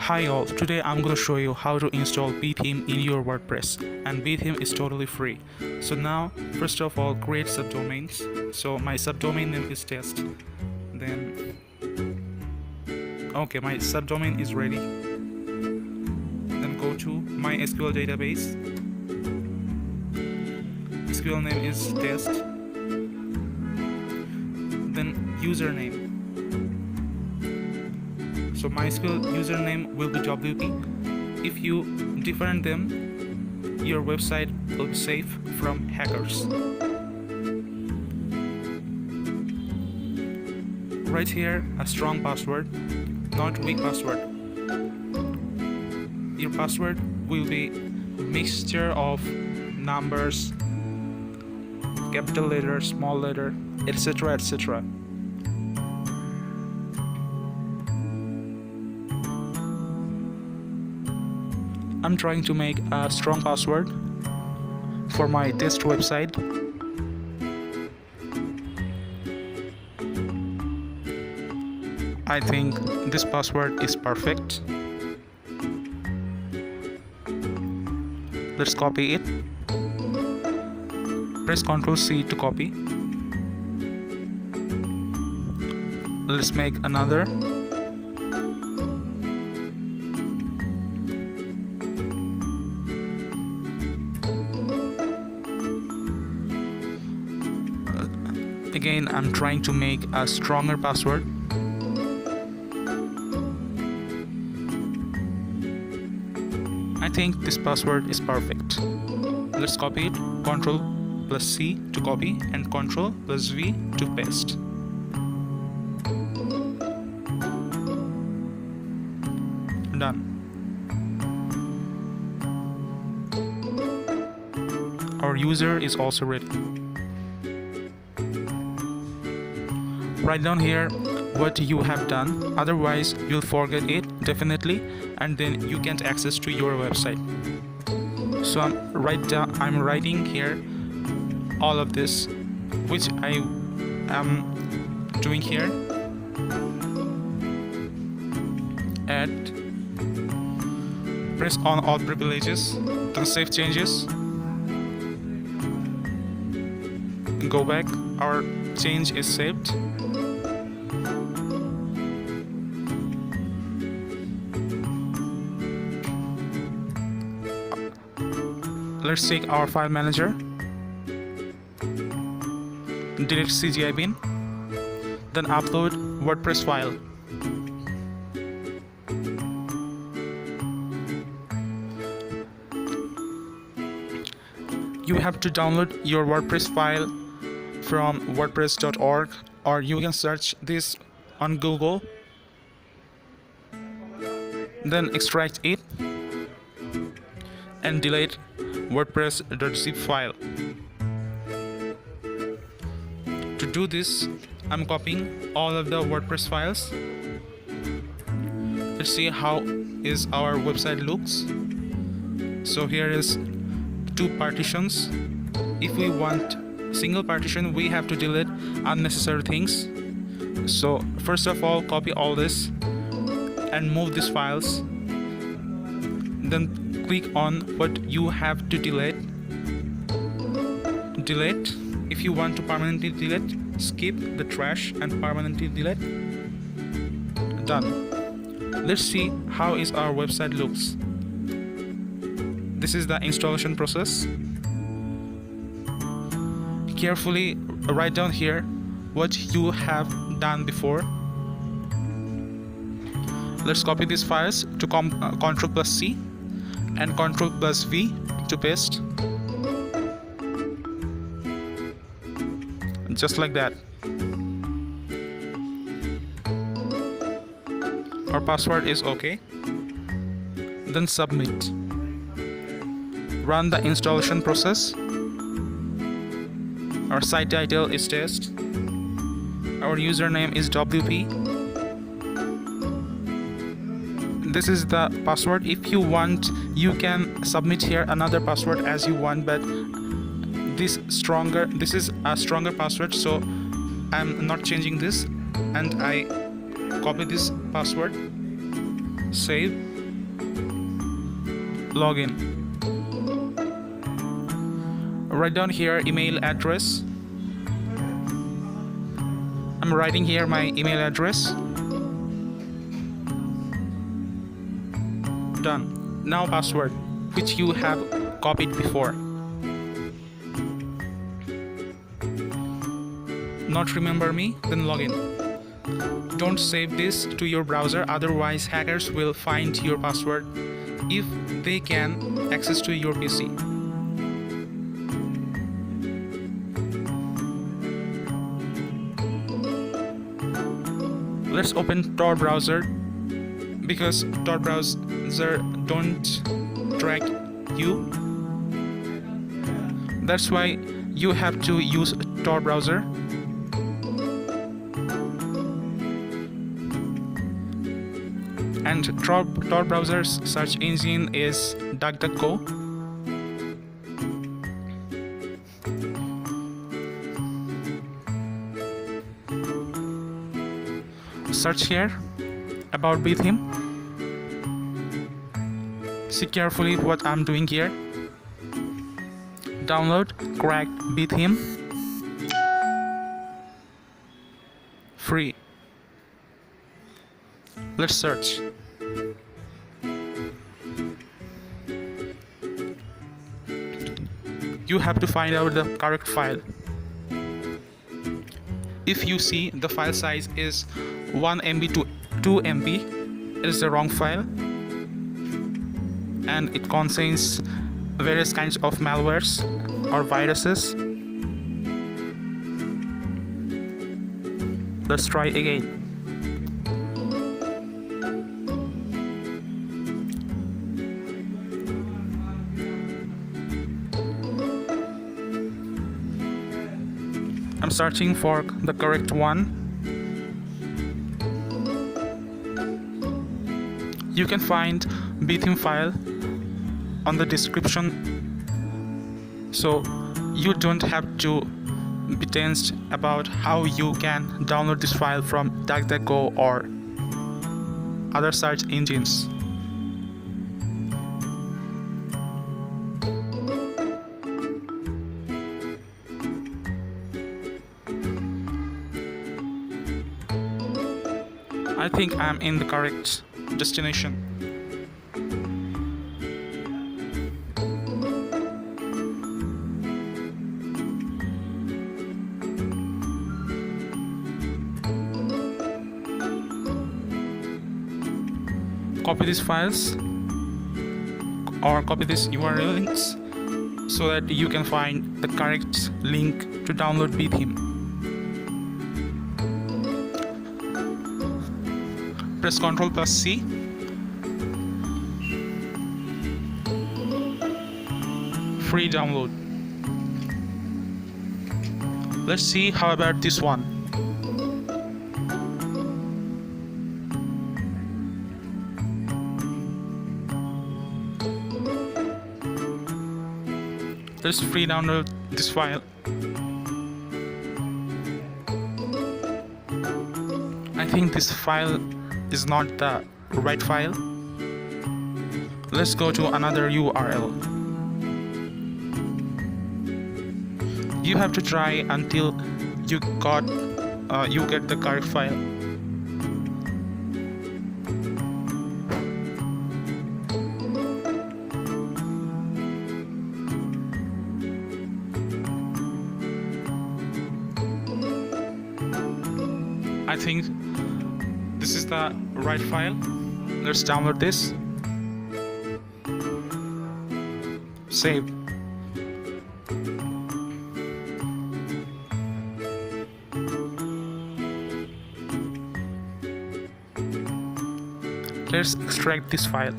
Hi all, today I'm going to show you how to install btheme in your WordPress, and btheme is totally free. So now, first of all, create subdomains. So my subdomain name is test. Then, okay, my subdomain is ready. Then go to my SQL database. SQL name is test. Then username. So MySQL username will be WP. If you different them, your website will be safe from hackers. Write here a strong password, not weak password. Your password will be a mixture of numbers, capital letter, small letter, etc. etc. I'm trying to make a strong password for my test website. I think this password is perfect. Let's copy it. Press Ctrl C to copy. Let's make another. Again, I'm trying to make a stronger password. I think this password is perfect. Let's copy it. Ctrl plus C to copy and Ctrl plus V to paste. Done. Our user is also ready. Write down here what you have done, otherwise you'll forget it definitely, and then you can't access to your website. So I'm writing here all of this, which I am doing here. Add, press on all privileges, then save changes. Go back, our change is saved. Let's take our file manager, delete CGI bin, then upload WordPress file. You have to download your WordPress file from wordpress.org, or you can search this on Google, then extract it and delete WordPress.zip file. To do this, I'm copying all of the WordPress files. Let's see how is our website looks. So here is two partitions. If we want single partition, we have to delete unnecessary things. So first of all, copy all this and move these files. Then click on what you have to delete. Delete. If you want to permanently delete, skip the trash and permanently delete. Done. Let's see how is our website looks. This is the installation process. Carefully write down here what you have done before. Let's copy these files to Ctrl plus C and Ctrl plus V to paste. Just like that. Our password is okay. Then submit. Run the installation process. Our site title is test. Our username is WP. This is the password. If you want, you can submit here another password as you want, but this is a stronger password, so I'm not changing this, and I copy this password, save, login. Write down here email address. I'm writing here my email address. Done. Now password, which you have copied before. Not remember me? Then login. Don't save this to your browser, otherwise hackers will find your password if they can access to your PC. Let's open Tor browser, because Tor browser don't track you. That's why you have to use Tor browser. And Tor browser's search engine is duckduckgo. Search here about Bithim. See carefully what I'm doing here. Download cracked Bithim. Free. Let's search. You have to find out the correct file. If you see the file size is 1 MB to 2 MB, it is the wrong file, and it contains various kinds of malwares or viruses. Let's try again. I'm searching for the correct one. You can find Bithim file on the description, so you don't have to be tensed about how you can download this file from DuckDuckGo or other search engines. I think I'm in the correct destination. Copy these files or copy these URL links so that you can find the correct link to download Bithim. Press Ctrl+C. Free download. Let's see how about this one. Let's free download this file. I think this file is not the right file. Let's go to another URL. You have to try until you get the correct file. I think this is the right file. Let's download this. Save. Let's extract this file.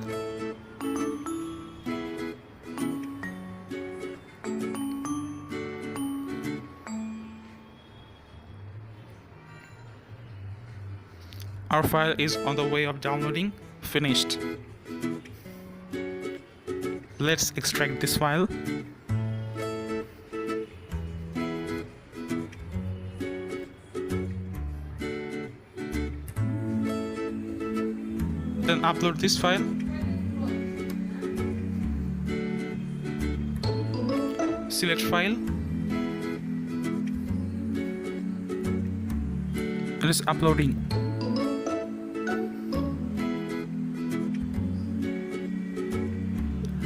Our file is on the way of downloading. Finished. Let's extract this file. Then upload this file. select file. It is uploading.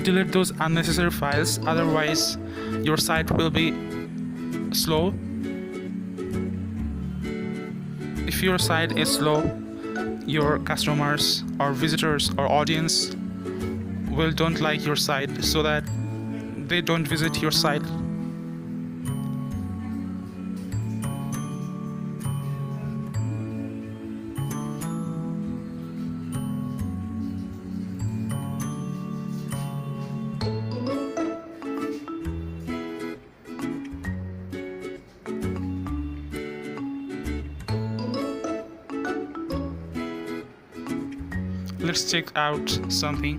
Delete those unnecessary files, otherwise your site will be slow. If your site is slow, your customers or visitors or audience will don't like your site, so that they don't visit your site. Let's check out something.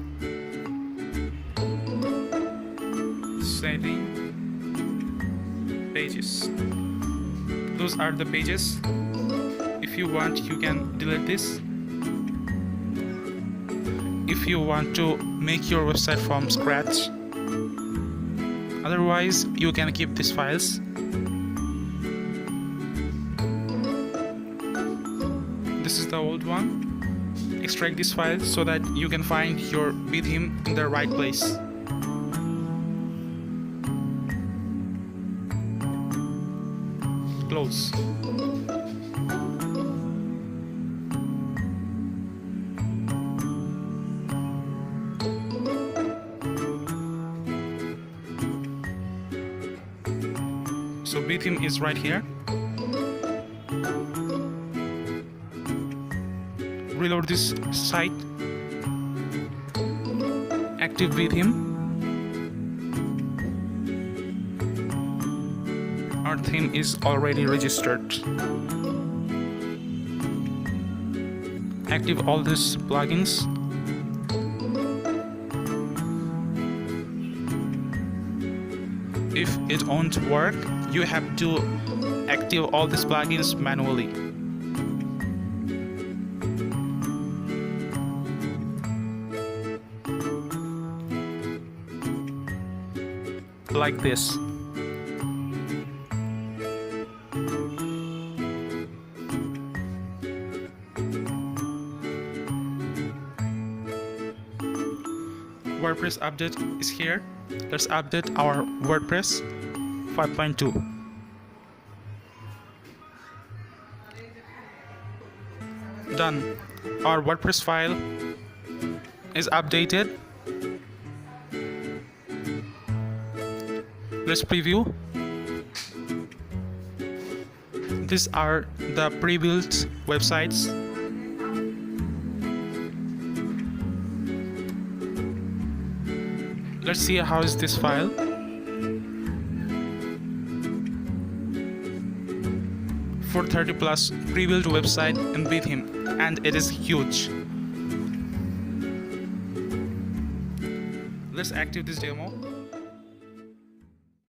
Setting pages. Those are the pages. If you want, you can delete this. If you want to make your website from scratch, otherwise you can keep these files. This is the old one. Extract this file so that you can find your theme in the right place. Close. So theme is right here. Reload this site. Active theme. Our theme is already registered. Active all these plugins. If it won't work, you have to active all these plugins manually. Like this. WordPress update is here. Let's update our WordPress 5.2. Done. Our WordPress file is updated. Let's preview. These are the pre-built websites. Let's see how is this file. For 30 plus pre-built website in theme, and it is huge. Let's active this demo.